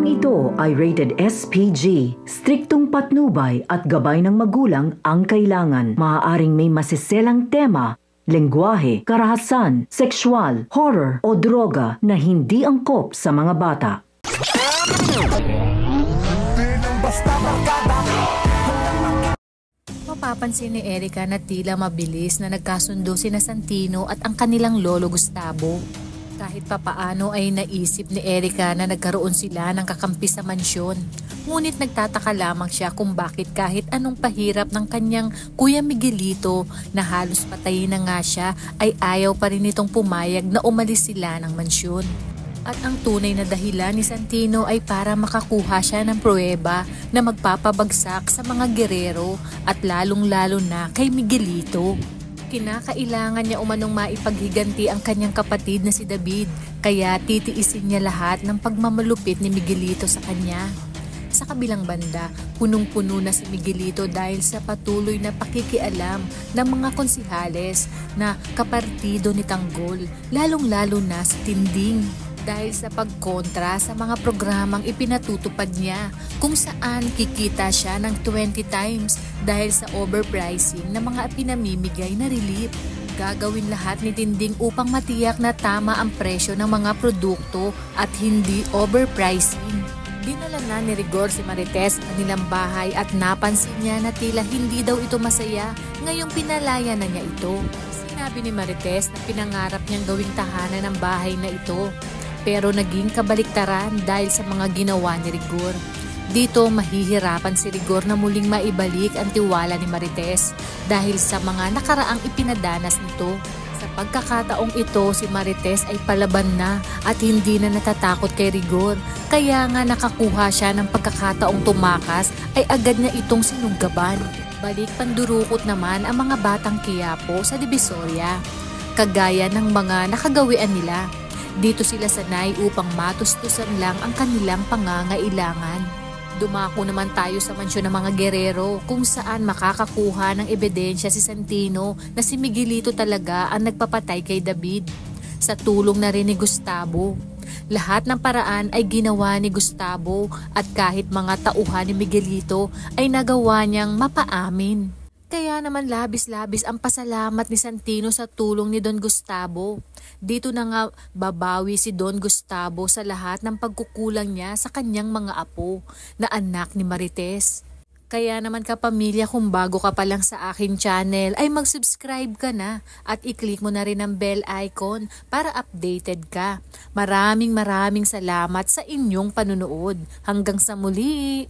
Programang ito ay rated SPG. Striktong patnubay at gabay ng magulang ang kailangan. Maaaring may masiselang tema, lengguwahe, karahasan, sexual, horror o droga na hindi angkop sa mga bata. Mapapansin ni Erica na tila mabilis na nagkasundo sina Santino at ang kanilang lolo Gustavo. Kahit papaano ay naisip ni Erica na nagkaroon sila ng kakampi sa mansyon. Ngunit nagtataka lamang siya kung bakit kahit anong pahirap ng kanyang Kuya Miguelito na halos patayin na nga siya ay ayaw pa rin itong pumayag na umalis sila ng mansyon. At ang tunay na dahilan ni Santino ay para makakuha siya ng pruweba na magpapabagsak sa mga gerero at lalong-lalo na kay Miguelito. Kinakailangan niya umanong maipaghiganti ang kanyang kapatid na si David, kaya titiisin niya lahat ng pagmamalupit ni Miguelito sa kanya. Sa kabilang banda, punong-puno na si Miguelito dahil sa patuloy na pakikialam ng mga konsihales na kapartido ni Tanggol, lalong-lalo na si Tinding. Dahil sa pagkontra sa mga programang ipinatutupad niya kung saan kikita siya ng 20 times dahil sa overpricing ng mga pinamimigay na relief. Gagawin lahat ni Tinding upang matiyak na tama ang presyo ng mga produkto at hindi overpricing. Dinala na ni Rigor si Marites sa kanilang bahay at napansin niya na tila hindi daw ito masaya ngayong pinalaya na niya ito. Sinabi ni Marites na pinangarap niyang gawing tahanan ng bahay na ito. Pero naging kabaliktaran dahil sa mga ginawa ni Rigor. Dito mahihirapan si Rigor na muling maibalik ang tiwala ni Marites dahil sa mga nakaraang ipinadanas nito. Sa pagkakataong ito, si Marites ay palaban na at hindi na natatakot kay Rigor. Kaya nga nakakuha siya ng pagkakataong tumakas ay agad na itong sinunggaban. Balik pandurukot naman ang mga batang Quiapo sa Divisoria, kagaya ng mga nakagawian nila. Dito sila sanay upang matustusan lang ang kanilang pangangailangan. Dumako naman tayo sa mansyon ng mga gerero kung saan makakakuha ng ebidensya si Santino na si Miguelito talaga ang nagpapatay kay David. Sa tulong na rin ni Gustavo. Lahat ng paraan ay ginawa ni Gustavo at kahit mga tauhan ni Miguelito ay nagawa niyang mapaamin. Kaya naman labis-labis ang pasalamat ni Santino sa tulong ni Don Gustavo. Dito na nga babawi si Don Gustavo sa lahat ng pagkukulang niya sa kanyang mga apo na anak ni Marites. Kaya naman kapamilya, kung bago ka pa lang sa aking channel ay mag-subscribe ka na at i-click mo na rin ang bell icon para updated ka. Maraming salamat sa inyong panunood. Hanggang sa muli!